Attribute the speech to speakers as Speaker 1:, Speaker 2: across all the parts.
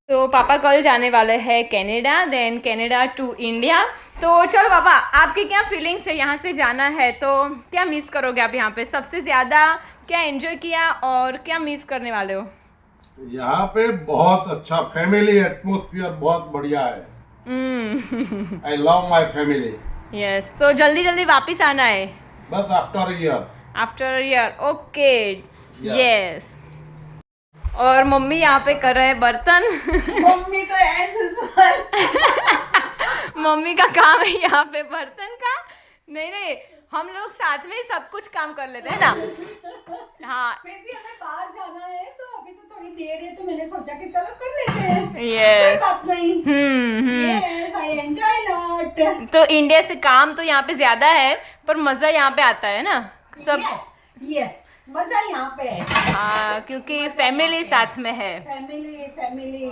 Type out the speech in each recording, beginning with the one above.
Speaker 1: तो पापा कल जाने वाले हैं Canada, then Canada to India. तो चलो पापा, आपकी क्या फीलिंग्स है? यहाँ से जाना है तो क्या मिस करोगे आप? यहाँ पे सबसे ज़्यादा क्या एंजॉय किया और क्या मिस करने वाले हो?
Speaker 2: यहाँ पे बहुत अच्छा फैमिली एटमोस्फियर बहुत बढ़िया है। I love my family.
Speaker 1: Yes, तो जल्दी जल्दी वापस आना है
Speaker 2: बस after year.
Speaker 1: After year, okay. Yes. और मम्मी यहाँ पे कर रहे हैं बर्तन।
Speaker 3: मम्मी तो ऐसे
Speaker 1: मम्मी का काम है यहाँ पे बर्तन का। नहीं नहीं, हम लोग साथ में सब कुछ काम कर लेते हैं ना। हाँ,
Speaker 3: फिर भी हमें बाहर जाना है तो अभी तो थोड़ी देर है, तो मैंने सोचा कि चलो कर लेते हैं।
Speaker 1: Yes.
Speaker 3: कोई बात नहीं। Yes, I enjoy lot.
Speaker 1: तो इंडिया से काम तो यहाँ पे ज्यादा है, पर मजा यहाँ पे आता है ना सब।
Speaker 3: Yes, मजा यहाँ पे है।
Speaker 1: हाँ, क्योंकि फैमिली साथ में है।
Speaker 3: फैमिली।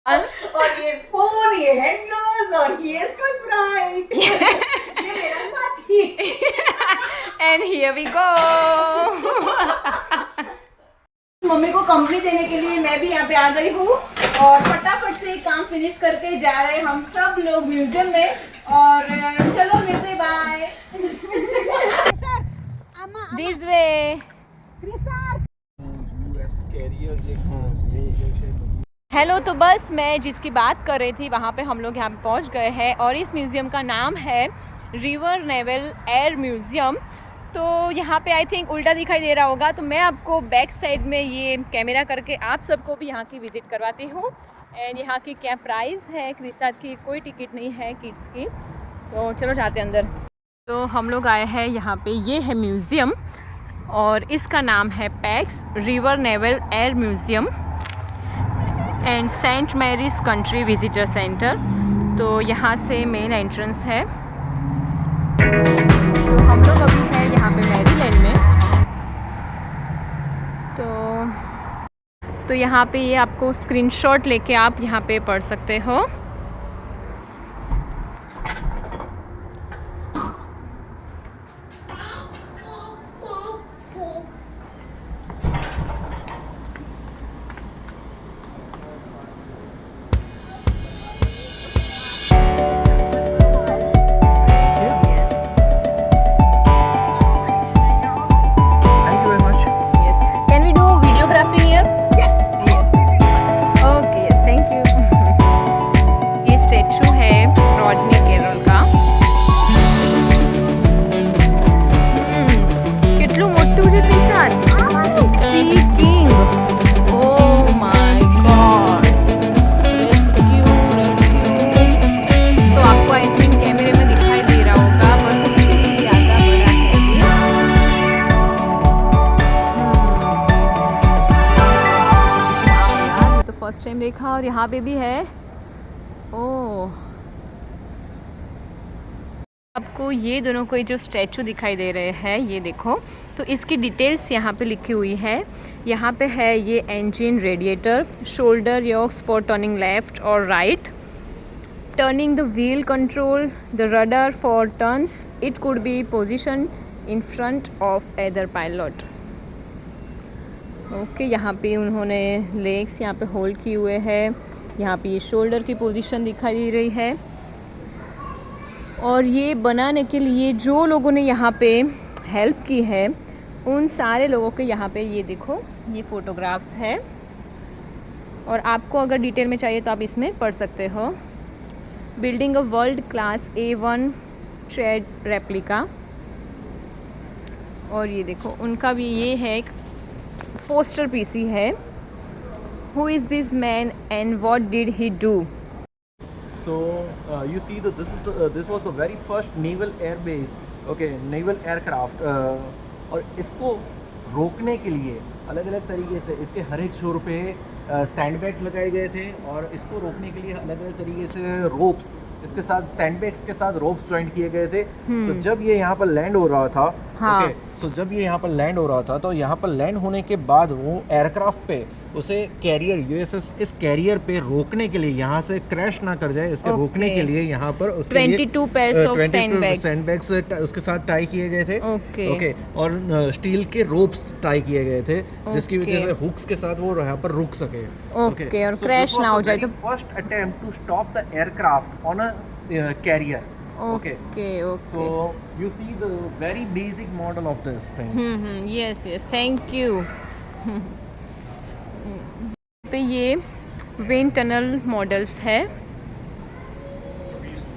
Speaker 3: और ये स्पून, ये हैंडल्स और ये टूथब्रश, ये मेरा साथी।
Speaker 1: And here we go. मम्मी को कंपनी देने के लिए मैं भी यहाँ पे आ गई हूँ और फटाफट से काम फिनिश करके जा रहे हैं हम सब लोग म्यूजियम में। और चलो मिलते, बाय। This way. हेलो, तो बस मैं जिसकी बात कर रही थी वहाँ पे हम लोग यहाँ पे पहुँच गए हैं और इस म्यूज़ियम का नाम है रिवर नेवल एयर म्यूज़ियम। तो यहाँ पे आई थिंक उल्टा दिखाई दे रहा होगा, तो मैं आपको बैक साइड में ये कैमरा करके आप सबको भी यहाँ की विज़िट करवाती हूँ। एंड यहाँ की क्या प्राइस है, क्रिसात की कोई टिकट नहीं है किड्स की। तो चलो जाते हैं अंदर। तो हम लोग आए हैं यहाँ पे, ये है म्यूज़ियम और इसका नाम है Pax River naval air museum and Saint Mary's country visitor centre. तो यहाँ से मेन एंट्रेंस है। तो हम लोग अभी हैं यहाँ पे मैरीलैंड में। तो यहाँ पे ये आपको स्क्रीनशॉट लेके आप यहाँ पे पढ़ सकते हो। फर्स्ट टाइम देखा और यहाँ पे भी है। ओह, आपको ये दोनों कोई जो स्टैचू दिखाई दे रहे हैं, ये देखो, तो इसकी डिटेल्स यहाँ पे लिखी हुई है। यहाँ पे है ये engine, radiator, shoulder yokes for turning left और right, turning the wheel control, the rudder for turns, it could be position in front of either pilot. Okay, यहाँ पे उन्होंने लेग्स यहाँ पे होल्ड किए हुए हैं। यहाँ पे ये शोल्डर की पोजीशन दिखाई दे रही है। और ये बनाने के लिए जो लोगों ने यहाँ पे हेल्प की है, उन सारे लोगों के यहाँ पे ये देखो, ये फ़ोटोग्राफ्स है। और आपको अगर डिटेल में चाहिए तो आप इसमें पढ़ सकते हो। Building a world class A1 trade replica. और ये देखो, उनका भी ये है एक पोस्टर पीसी है। Who is this man and what did he do?
Speaker 4: So you see that this was the very first naval air base, okay, naval aircraft. और इसको रोकने के लिए अलग अलग तरीके से इसके हर एक शोर पे सैंडबैग्स लगाए गए थे और इसको रोकने के लिए अलग अलग तरीके से रोप्स, इसके साथ सैंडबैग्स के साथ रोप्स जॉइंट किए गए थे। तो जब ये यहाँ पर लैंड हो रहा था,
Speaker 1: हाँ।
Speaker 4: ओके, सो जब ये यहाँ पर लैंड हो रहा था तो यहाँ पर लैंड होने के बाद वो एयरक्राफ्ट पे उसे कैरियर यूएसएस इस कैरियर पे रोकने के लिए, यहाँ से क्रैश ना कर जाए, इसके रोकने के लिए यहाँ पर उसके
Speaker 1: 22 pairs of sandbags
Speaker 4: उसके साथ टाई किए गए थे।
Speaker 1: ओके।
Speaker 4: और स्टील के रोप्स टाई किए गए थे, जिसकी वजह से हुक्स के साथ वो यहाँ पर रुक सके।
Speaker 1: ओके, और क्रैश ना हो जाए। तो
Speaker 4: first attempt to stop the aircraft on a carrier.
Speaker 1: Okay okay.
Speaker 4: So you see the very basic model of this thing.
Speaker 1: Yes yes, thank you. पे ये विंड टनल मॉडल्स है।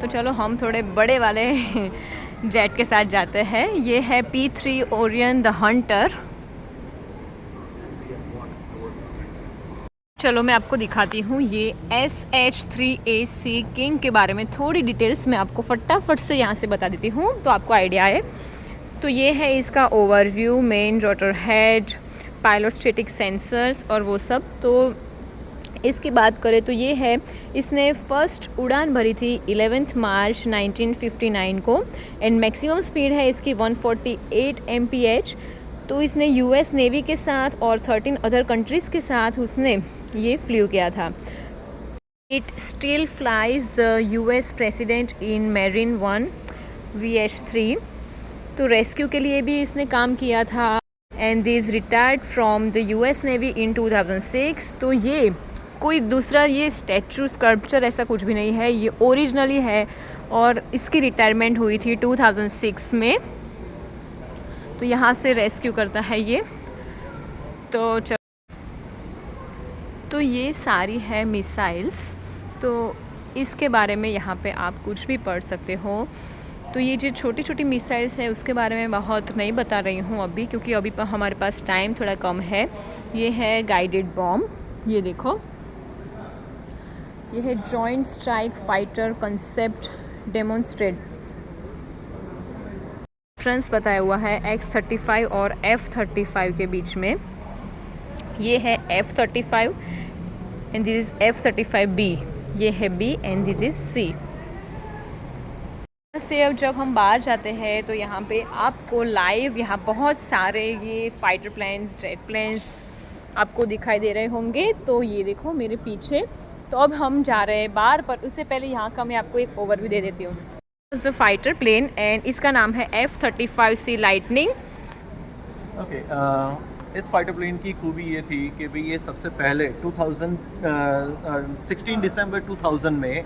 Speaker 1: तो चलो हम थोड़े बड़े वाले जेट के साथ जाते हैं। ये है P3 ओरियन द हंटर। चलो मैं आपको दिखाती हूँ ये SH-3AC किंग के बारे में थोड़ी डिटेल्स मैं आपको फटाफट से यहाँ से बता देती हूँ, तो आपको आइडिया है। तो ये है इसका overview, main rotor head, pilot static sensors और वो सब। तो इसकी बात करें तो ये है, इसने फर्स्ट उड़ान भरी थी 11 मार्च 1959 को एंड मैक्सिमम स्पीड है इसकी 148 mph। तो इसने US नेवी के साथ और 13 अदर कंट्रीज़ के साथ उसने ये फ्लू किया था। It still flies the US president in marine 1 VH-3। तो रेस्क्यू के लिए भी इसने काम किया था and this retired from the US navy in 2006। तो ये कोई दूसरा ये स्टैचू स्कल्पचर ऐसा कुछ भी नहीं है, ये ओरिजिनली है और इसकी रिटायरमेंट हुई थी 2006 में। तो यहाँ से रेस्क्यू करता है ये। तो ये सारी है मिसाइल्स। तो इसके बारे में यहाँ पे आप कुछ भी पढ़ सकते हो। तो ये जो छोटी छोटी मिसाइल्स है उसके बारे में बहुत नहीं बता रही हूँ अभी, क्योंकि अभी हमारे पास टाइम थोड़ा कम है। ये है गाइडेड बॉम्ब, ये देखो, ये है joint strike fighter concept demonstrates. Difference बताया हुआ है X-35 और F-35 के बीच में। ये है F-35 and this is F-35B, ये है B and this is C। से अब जब हम बाहर जाते हैं तो यहाँ पे आपको लाइव यहाँ बहुत सारे ये फाइटर प्लेन्स, जेट प्लेन्स आपको दिखाई दे रहे होंगे। तो ये देखो मेरे पीछे। तो अब हम जा रहे हैं बाहर, पर उससे पहले यहाँ का मैं आपको एक ओवरव्यू दे देती हूँ। द फाइटर प्लेन एंड इसका नाम है F-35C लाइटनिंग।
Speaker 4: ओके, इस फाइटर प्लेन की खूबी ये थी कि भाई ये सबसे पहले 16 दिसंबर 2000 में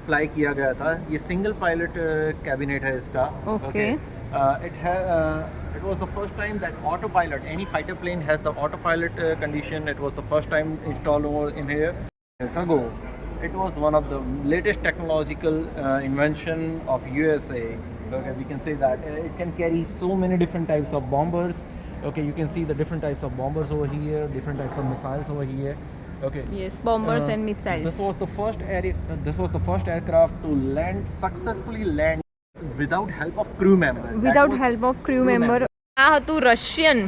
Speaker 4: फ्लाई किया गया था। ये सिंगल पायलट कैबिनेट है इसका।
Speaker 1: Okay.
Speaker 4: It was the first time that autopilot, any fighter plane has the autopilot condition. It was the first time installed over in here. Years ago, it was one of the latest technological invention of USA. Okay, we can say that it can carry so many different types of bombers. Okay, you can see the different types of bombers over here, different types of missiles over here. Okay.
Speaker 1: Yes, bombers and missiles.
Speaker 4: This was the first aircraft to successfully land without help of crew member.
Speaker 1: Without help of crew member. આ હતું Russian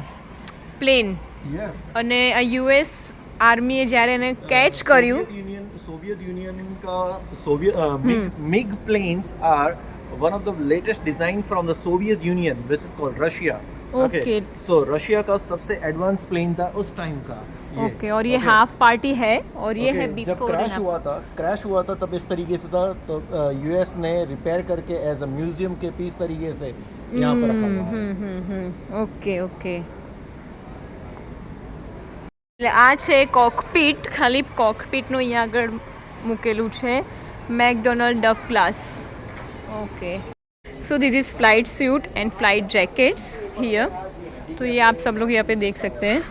Speaker 1: plane
Speaker 4: Yes.
Speaker 1: અને US આર્મીએ જ્યારે એને catch કર્યું.
Speaker 4: Soviet Union ka MiG planes are one of the latest design from the Soviet Union, which is called Russia.
Speaker 1: Okay.
Speaker 4: So Russia का सबसे advance plane था उस टाइम का।
Speaker 1: ओके, और ये हाफ पार्टी है और ये है
Speaker 4: जब
Speaker 1: बिफोर।
Speaker 4: क्रैश हुआ था तब इस तरीके से था। तो यूएस ने रिपेयर करके एज अ म्यूजियम के पीस तरीके से यहाँ पर रखा हुआ है।
Speaker 1: ઓકે ઓકે, એટલે આ છે કોકપીટ, ખાલી કોકપીટનું અહીંયા આગળ મૂકેલું છે, McDonnell Douglas. Okay, so this is flight suit and flight jackets here. तो ये आप सब लोग यहाँ पे देख सकते हैं।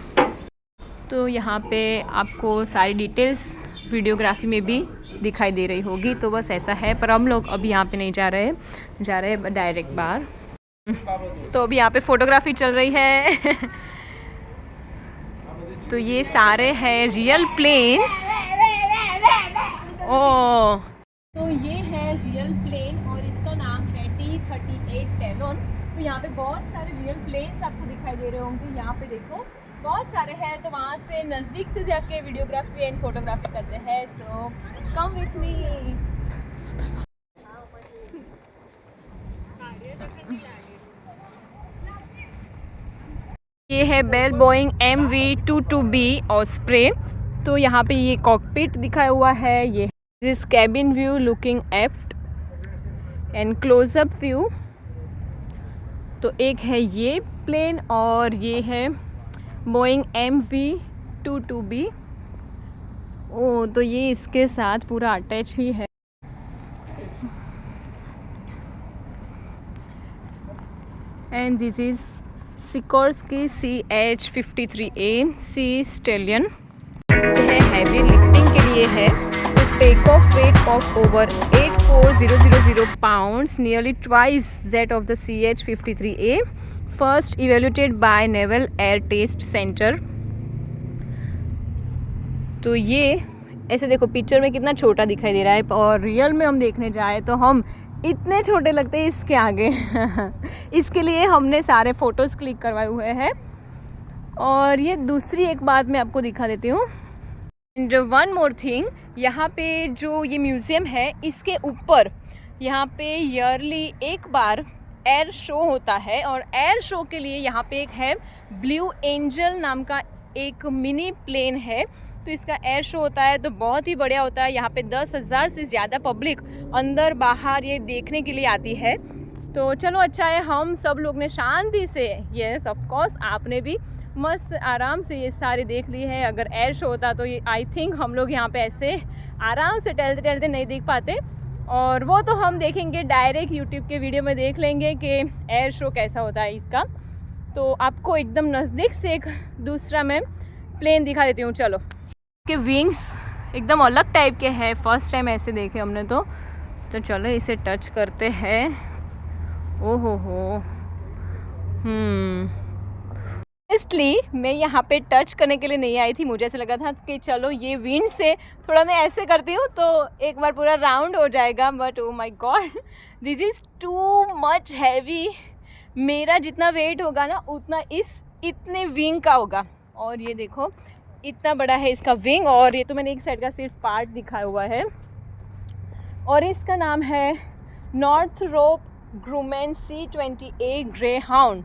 Speaker 1: तो यहाँ पे आपको सारी डिटेल्स वीडियोग्राफी में भी दिखाई दे रही होगी। तो बस ऐसा है, पर हम लोग अभी यहाँ पे नहीं जा रहे डायरेक्ट बाहर। तो अभी यहाँ पे फोटोग्राफी चल रही है। तो ये सारे हैं रियल प्लेन्स। ओह, तो ये है रियल प्लेन और इसका नाम है T-38 टेरॉन। तो यहाँ पे बहुत सारे रियल प्लेन्स आपको दिखाई दे रहे होंगे। यहाँ पे देखो बहुत सारे हैं। तो वहाँ से नज़दीक से जाके वीडियोग्राफी एंड फोटोग्राफी करते हैं। सो कम विथ मी। ये है बेल बोइंग MV22B ऑस्प्रे। तो यहाँ पे ये कॉकपिट दिखाया हुआ है, ये this cabin view looking aft and close up view. तो एक है ये प्लेन और ये है बोइंग MV22B। ओ तो ये इसके साथ पूरा अटैच ही है। And this is Sikorsky CH53A sea stallion. है हैवी लिफ्टिंग के लिए है। Take off weight of over 84000 pounds, nearly twice that of the CH53A, first evaluated by Naval Air Test Center। तो ये ऐसे देखो पिक्चर में कितना छोटा दिखाई दे रहा है और रियल में हम देखने जाए तो हम इतने छोटे लगते हैं इसके आगे। इसके लिए हमने सारे फ़ोटोज़ क्लिक करवाए हुए हैं। और ये दूसरी एक बात मैं आपको दिखा देती हूँ। एंड वन मोर थिंग, यहाँ पे जो ये म्यूज़ियम है इसके ऊपर यहाँ पे ईयरली एक बार एयर शो होता है और एयर शो के लिए यहाँ पे एक है ब्लू एंजल नाम का एक मिनी प्लेन है। तो इसका एयर शो होता है तो बहुत ही बढ़िया होता है। यहाँ पे 10,000 से ज़्यादा पब्लिक अंदर बाहर ये देखने के लिए आती है। तो चलो अच्छा है, हम सब लोग ने शांति से, यस ऑफ कोर्स आपने भी मस्त आराम से ये सारे देख ली है। अगर एयर शो होता तो ये आई थिंक हम लोग यहाँ पे ऐसे आराम से टहलते टहलते नहीं देख पाते। और वो तो हम देखेंगे डायरेक्ट यूट्यूब के वीडियो में देख लेंगे कि एयर शो कैसा होता है इसका। तो आपको एकदम नज़दीक से एक दूसरा मैं प्लेन दिखा देती हूँ। चलो, के विंग्स एकदम अलग टाइप के हैं, फर्स्ट टाइम ऐसे देखे हमने। तो चलो इसे टच करते हैं। ओहो हो इसलिए मैं यहाँ पे टच करने के लिए नहीं आई थी। मुझे ऐसा लगा था कि चलो ये विंड से थोड़ा मैं ऐसे करती हूँ तो एक बार पूरा राउंड हो जाएगा। But oh my God, this is too much heavy. मेरा जितना वेट होगा ना उतना इतने विंग का होगा। और ये देखो इतना बड़ा है इसका विंग। और ये तो मैंने एक साइड का सिर्फ पार्ट दिखाया हुआ है। और इसका नाम है नॉर्थरोप ग्रूमैन C20A ग्रेहाउंड।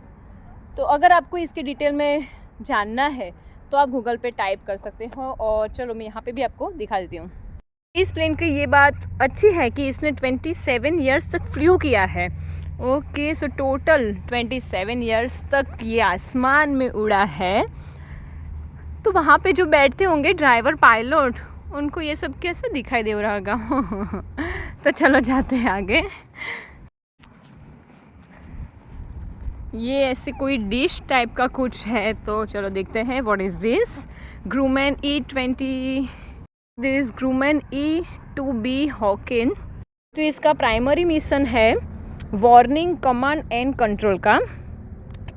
Speaker 1: तो अगर आपको इसके डिटेल में जानना है तो आप गूगल पे टाइप कर सकते हो। और चलो मैं यहाँ पे भी आपको दिखा देती हूँ। इस प्लेन की ये बात अच्छी है कि इसने 27 ईयर्स तक फ्लू किया है। ओके, सो टोटल 27 ईयर्स तक ये आसमान में उड़ा है। तो वहाँ पे जो बैठते होंगे ड्राइवर पायलट, उनको ये सब कैसे दिखाई दे रहा होगा। तो चलो जाते हैं आगे। ये ऐसे कोई डिश टाइप का कुछ है तो चलो देखते हैं। What is this? Grumman E20, this Grumman E2B Hawkeye. तो इसका प्राइमरी मिशन है वार्निंग, कमांड एंड कंट्रोल का।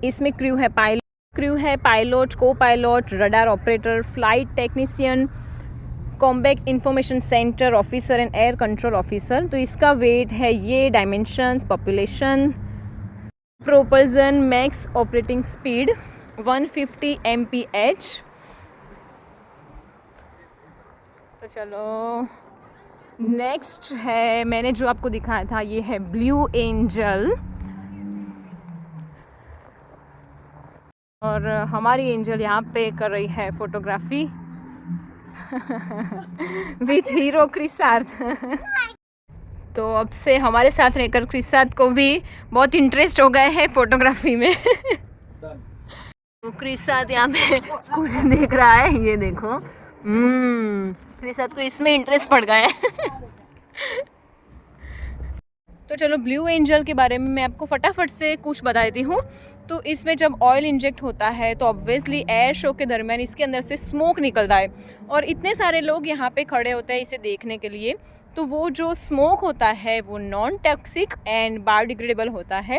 Speaker 1: इसमें क्रू है pilot, copilot, radar operator, flight technician, combat information centre officer and air control officer. तो इसका weight है ये, dimensions, population, propulsion, max operating speed 150 mph। तो चलो नेक्स्ट है, मैंने जो आपको दिखाया था ये है ब्लू एंजल। और हमारी एंजल यहाँ पे कर रही है फोटोग्राफी विथ हीरो क्रिसार्थ। तो अब से हमारे साथ रहकर क्रिसार्थ को भी बहुत इंटरेस्ट हो गया है फोटोग्राफी में। तो क्रिसार्थ यहाँ पे कुछ देख रहा है, ये देखो। क्रिसार्थ को इसमें इंटरेस्ट पड़ गया है। तो चलो ब्लू एंजल के बारे में मैं आपको फटाफट से कुछ बता देती हूँ। तो इसमें जब ऑयल इंजेक्ट होता है तो ऑब्वियसली एयर शो के दरमियान इसके अंदर से स्मोक निकलता है और इतने सारे लोग यहाँ पे खड़े होते हैं इसे देखने के लिए। तो वो जो स्मोक होता है वो नॉन टॉक्सिक एंड बायोडिग्रेडेबल होता है।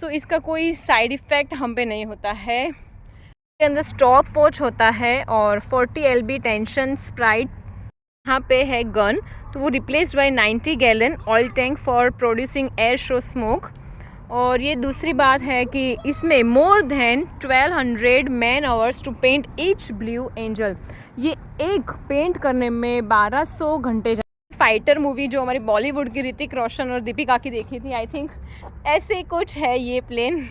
Speaker 1: सो इसका कोई साइड इफ़ेक्ट हम पे नहीं होता है। इसके अंदर स्टॉप वॉच होता है और 40 LB टेंशन स्प्राइट यहाँ पे है गन। तो वो replaced by 90 gallon oil tank for producing air show smoke. और ये दूसरी बात है कि इसमें more than 1200 man hours to paint each blue angel. ये एक पेंट करने में 1200 घंटे फाइटर मूवी जो हमारी बॉलीवुड की ऋतिक रोशन और दीपिका की देखी थी, आई थिंक ऐसे कुछ है ये प्लेन।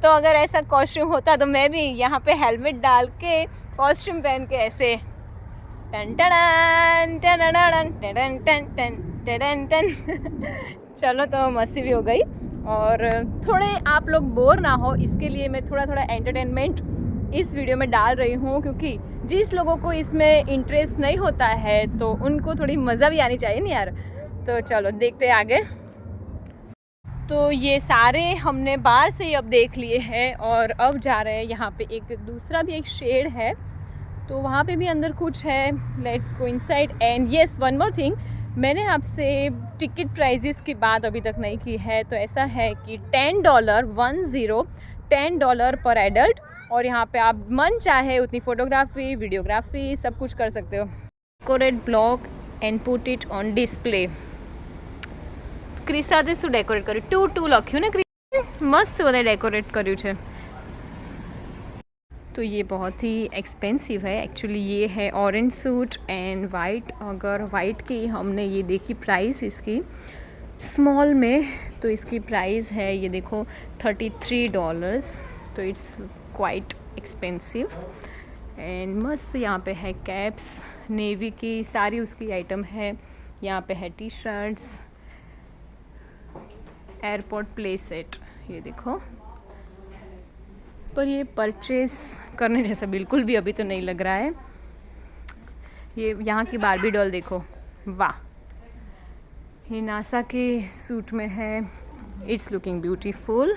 Speaker 1: तो अगर ऐसा कॉस्ट्यूम होता तो मैं भी यहाँ पे हेलमेट डाल के कॉस्ट्यूम पहन के ऐसे टन टन टन टन टन टन टन टन टन। चलो तो मस्ती भी हो गई और थोड़े आप लोग बोर ना हो इसके लिए मैं थोड़ा थोड़ा एंटरटेनमेंट इस वीडियो में डाल रही हूँ, क्योंकि जिस लोगों को इसमें इंटरेस्ट नहीं होता है तो उनको थोड़ी मज़ा भी आनी चाहिए ना यार। तो चलो देखते हैं आगे। तो ये सारे हमने बाहर से ही अब देख लिए हैं और अब जा रहे हैं यहाँ पे एक दूसरा भी एक शेड है, तो वहाँ पे भी अंदर कुछ है। Let's go inside. And yes, one more thing, मैंने आपसे टिकट प्राइजेस की बात अभी तक नहीं की है। तो ऐसा है कि $10 पर एडल्ट, और यहाँ पे आप मन चाहे उतनी फ़ोटोग्राफी, वीडियोग्राफी सब कुछ कर सकते हो। Decorate block and put it on display. ક્રિસાદે શું ડેકોરેટ કર્યું? ટુ લખ્યું ને ક્રિસ, મસ્ત બધા ડેકોરેટ કર્યું છે। तो ये बहुत ही एक्सपेंसिव है एक्चुअली। ये है ऑरेंज सूट एंड वाइट। अगर वाइट की हमने ये देखी प्राइस इसकी स्मॉल में, तो इसकी प्राइस है ये देखो $33। तो इट्स क्वाइट एक्सपेंसिव। एंड मस्त यहाँ पे है कैप्स, नेवी की सारी उसकी आइटम है। यहाँ पे है T shirts, airport play set, ये देखो। पर ये परचेज़ करने जैसा बिल्कुल भी अभी तो नहीं लग रहा है। ये यहाँ की बारबी डॉल देखो, वाह, ये नासा के सूट में है। It's looking beautiful.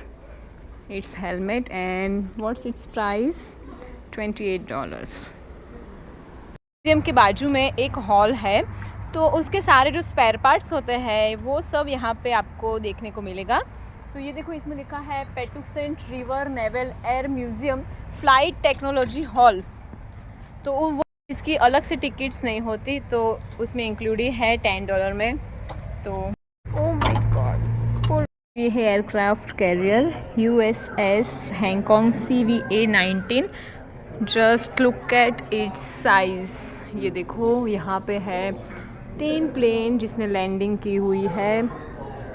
Speaker 1: It's helmet and what's it's price? $28। Museum के बाजू में एक हॉल है, तो उसके सारे जो स्पेयर पार्ट्स होते हैं वो सब यहाँ पे आपको देखने को मिलेगा। तो ये देखो, इसमें लिखा है Patuxent river naval air museum flight technology hall. तो वो इसकी अलग से टिकट्स नहीं होती, तो उसमें इंक्लूड ही है $10 में। तो ओह माय गॉड, ये है aircraft carrier USS हैंगकॉन्ग CVA-19। Just look at its size. ये देखो, यहाँ पे है 3 प्लेन जिसने लैंडिंग की हुई है।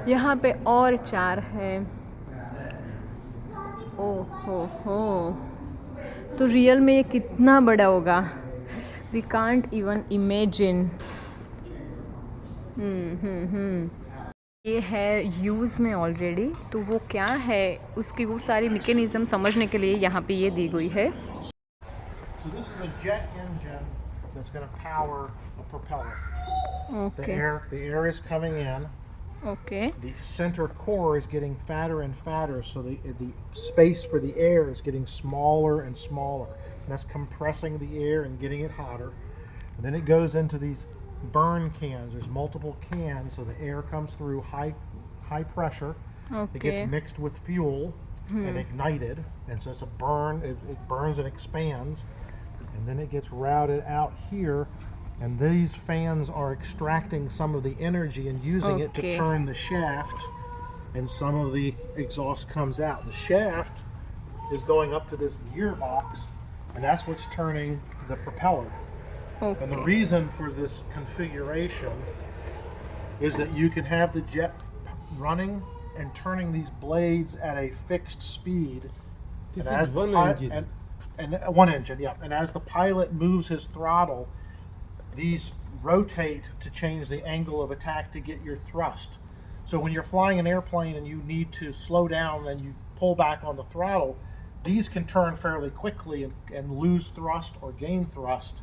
Speaker 1: यहाँ पे और 4 है। ओह हो, तो रियल में ये कितना बड़ा होगा, वी कांट इवन इमेजिन। ये है यूज़ में ऑलरेडी, तो वो क्या है उसकी वो सारी मैकेनिज्म समझने के लिए यहाँ पे ये दी गई है।
Speaker 5: So this is a jet engine that's going to power a propeller.
Speaker 1: Okay.
Speaker 5: The air is coming in.
Speaker 1: Okay.
Speaker 5: The center core is getting fatter and fatter, so the space for the air is getting smaller and smaller. And that's compressing the air and getting it hotter. And then it goes into these burn cans. There's multiple cans, so the air comes through high pressure.
Speaker 1: Okay.
Speaker 5: It gets mixed with fuel and ignited, and so it's a burn. It burns and expands, and then it gets routed out here. And these fans are extracting some of the energy and using it to
Speaker 1: Okay.
Speaker 5: turn the shaft, and some of the exhaust comes out. The shaft is going up to this gearbox, and that's what's turning the propeller. And the
Speaker 1: Okay.
Speaker 5: reason for this configuration is that you can have the jet running and turning these blades at a fixed speed.
Speaker 2: This
Speaker 5: And
Speaker 2: is
Speaker 5: the
Speaker 2: one engine.
Speaker 5: And one engine, yeah. And as the pilot moves his throttle, these rotate to change the angle of attack to get your thrust. So when you're flying an airplane and you need to slow down and you pull back on the throttle, these can turn fairly quickly and lose thrust or gain thrust.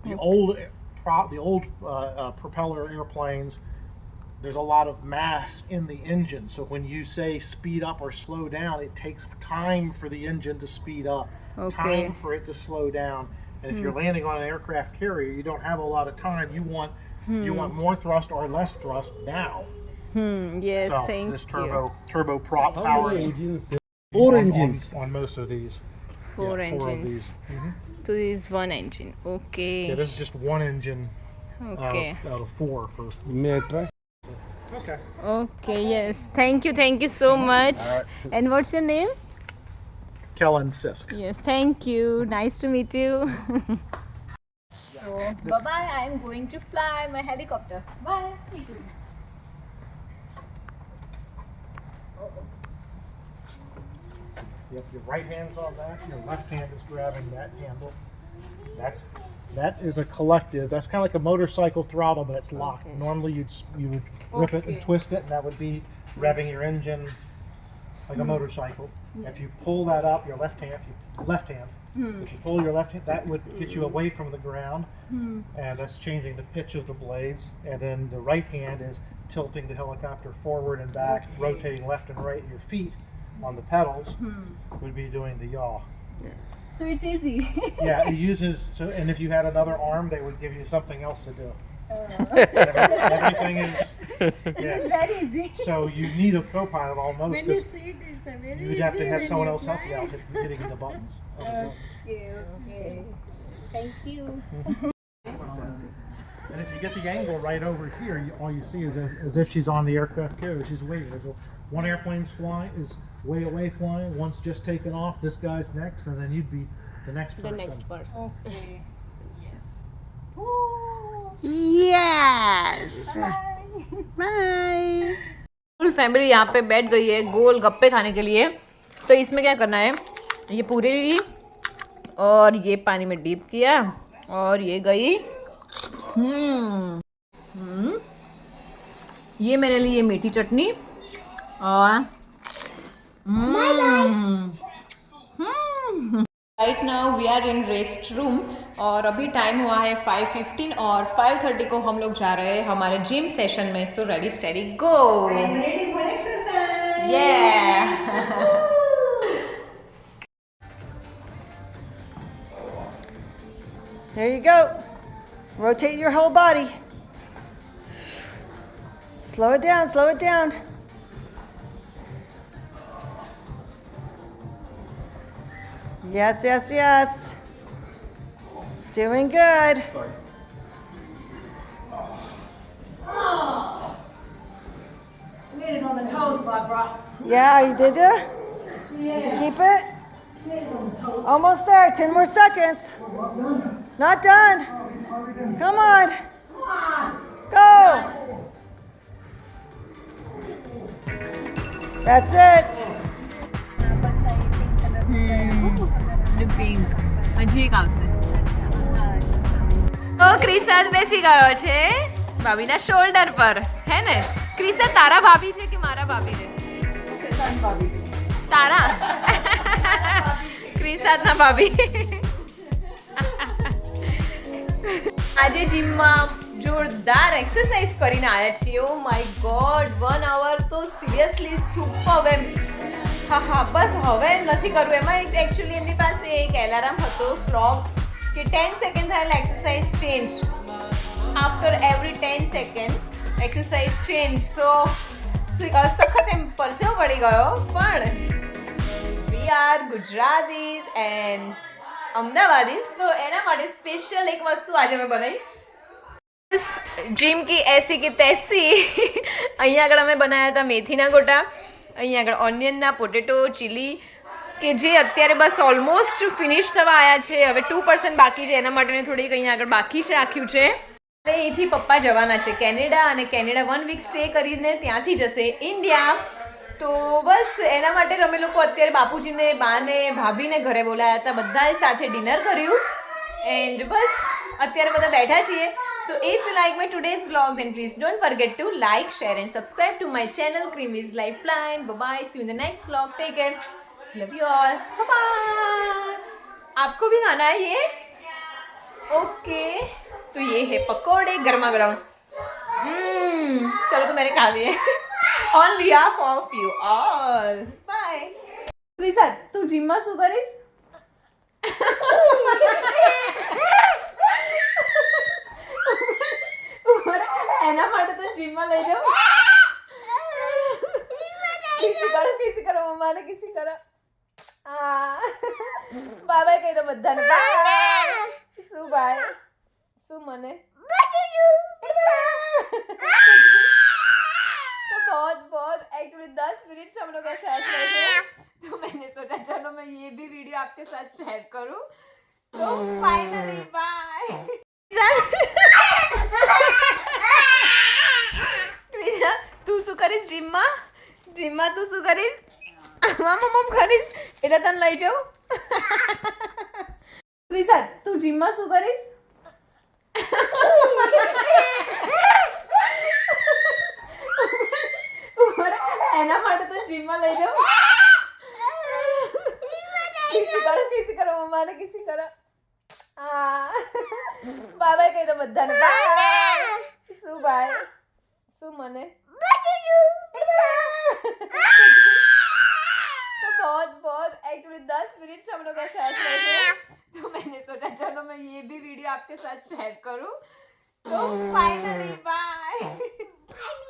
Speaker 5: The old propeller airplanes, there's a lot of mass in the engine. So when you say speed up or slow down, it takes time for the engine to speed up,
Speaker 1: Okay.
Speaker 5: time for it to slow down. And if you're landing on an aircraft carrier, you don't have a lot of time. You want more thrust or less thrust now.
Speaker 1: Yes,
Speaker 5: So
Speaker 1: thank
Speaker 5: this
Speaker 1: you.
Speaker 5: turbo prop
Speaker 2: How
Speaker 5: powers
Speaker 2: many engines? 4 engines.
Speaker 5: on most of these.
Speaker 1: 4
Speaker 5: Four of
Speaker 1: engines.
Speaker 5: these.
Speaker 1: So this is 1 engine. Okay.
Speaker 5: Yeah, this is just one engine
Speaker 1: Okay.
Speaker 5: out of 4 for.
Speaker 2: May I try?
Speaker 5: Okay.
Speaker 1: Okay, yes. Thank you so much. And what's your name?
Speaker 5: Kellen Sisk.
Speaker 1: Yes, thank you. Nice to meet you. So bye bye. I am going to fly my helicopter. Bye.
Speaker 5: Yep, your right hand's on that, your left hand is grabbing that handle. That is a collective. That's kind of like a motorcycle throttle, but it's locked.
Speaker 1: Okay.
Speaker 5: Normally you would rip it and
Speaker 1: Okay.
Speaker 5: twist it, and that would be revving your engine like a motorcycle. If you pull that up, your left hand, if you pull your left hand, that would get you away from the ground, and that's changing the pitch of the blades. And then the right hand is tilting the helicopter forward and back, rotating left and right. Your feet on the pedals would be doing the yaw.
Speaker 1: So it's easy.
Speaker 5: Yeah, it uses so. And if you had another arm, they would give you something else to do. Everything is. Yeah.
Speaker 1: Very easy.
Speaker 5: So you need a co-pilot almost.
Speaker 6: When you
Speaker 5: 'Cause
Speaker 6: see it, it's a very
Speaker 5: you'd have to
Speaker 6: easy
Speaker 5: have
Speaker 6: when
Speaker 5: someone
Speaker 6: you
Speaker 5: else help you out
Speaker 6: fly.
Speaker 5: hitting the buttons. of the button.
Speaker 1: Okay. Thank you.
Speaker 5: And if you get the angle right over here, all you see is as if she's on the aircraft carrier. She's waiting. So one airplane's flying is way away flying. One's just taken off. This guy's next, and then you'd be the next person.
Speaker 6: person.
Speaker 1: Okay.
Speaker 6: Yes. Bye.
Speaker 1: Full family यहाँ पे बैठ गई है गोल गप्पे खाने के लिए. तो इसमें क्या करना है, ये पूरी ली और ये पानी में डीप किया और ये गई. ये मेरे लिए मीठी चटनी और right now we are in rest room और अभी टाइम हुआ है 5:15 और 5:30 को हम लोग जा रहे हैं हमारे जिम सेशन में. So ready steady go.
Speaker 3: I'm ready for exercise.
Speaker 1: Yeah.
Speaker 7: There you go. Rotate your whole body. Slow it down, slow it down. Yes, yes, yes. Doing good.
Speaker 3: Made it on the toes, Barbara.
Speaker 7: Yeah, you did you? Did you keep it? Almost there. 10 more seconds. Not done. Come on. Go. That's it.
Speaker 1: હજી આવશે. તો ક્રિસાદ બેસી ગયો છે ભાભીના shoulder પર, હે ને? ક્રિસા તારા ભાભી છે કે મારા ભાભી છે? તારા ક્રિસાદના ભાભી. આજે જીમમાં જોરદાર એક્સરસાઇઝ કરીને આવ્યા છીએ. ઓ માય ગોડ, 1 hour તો સિરિયસલી સુપર એમ. હા બસ હવે નથી કરવું. એમાં એકચ્યુઅલી એમની પાસે એક એલાર્મ હતો ક્લોક કે 10 સેકન્ડ થાય એટલે exercise change. After every 10 second exercise change. So સખત એમ પરસેવો પડી ગયો. પણ વી આર ગુજરાતીઝ એન્ડ અમદાવાદીઝ, તો એના માટે સ્પેશિયલ એક વસ્તુ આજે મેં બનાવી. जिम की ऐसी की तैसी. અહીંયા આગળ અમે બનાવ્યા હતા મેથીના ગોટા, અહીંયા આગળ ઓનિયનના પોટેટો ચીલી કે જે અત્યારે બસ ઓલમોસ્ટ ફિનિશ થવા આવ્યા છે. હવે 2% બાકી છે, એના માટે મેં થોડીક અહીંયા આગળ બાકી જ રાખ્યું છે. હવે અહીંથી પપ્પા જવાના છે કેનેડા, અને કેનેડા 1 વીક સ્ટે કરીને ત્યાંથી જશે ઇન્ડિયા. તો બસ એના માટે અમે લોકો અત્યારે બાપુજીને, બાને, ભાભીને ઘરે બોલાયા હતા. બધાએ સાથે ડિનર કર્યું એન્ડ બસ અત્યારે બધા બેઠા છીએ. So if you like my today's vlog, then please don't forget to like, share and subscribe to my channel Creamy's Lifeline. Bye bye. See you in the next vlog. Take care. Love you all. Bye bye. आपको भी खाना है ये? Okay. तो ये है पकोड़े गर्मा गर्म. चलो तो मैंने खा लिए. On behalf of you all. Bye. Krisa, तू जिम में શું કરીશ? એના માટે તો જીમમાં લઈ જાઓ. કિસી કરો મમ્માને, કિસી કરો. બાય બાય કહી દો બધાને. બાય. શું બાય? શું મને? तो बहुत एक्चुअली 10 मिनट से हम लोग का साथ रहे थे, तो मैंने सोचा चलो मैं ये भी वीडियो आपके साथ शेयर करूं. तो फाइनली बाय. ક્રિશા તું શું કરીશ ડ્રીમમાં તું શું કરીશ મમ કરીશ એટલે તને લઈ જાઉં ક્રિશા તું ડ્રીમમાં શું કરીશ એના માટે તો ડ્રીમમાં લઈ જાઉં કિસી કરો મમ્માને કિસી કરો બાય બાય કહી દો બધાને બાય શું બાય શું મને तो बहुत एक्चुअली 10 मिनट से हम लोग का साथ रहे तो मैंने सोचा चलो मैं ये भी वीडियो आपके साथ शेयर करूं तो फाइनली बाय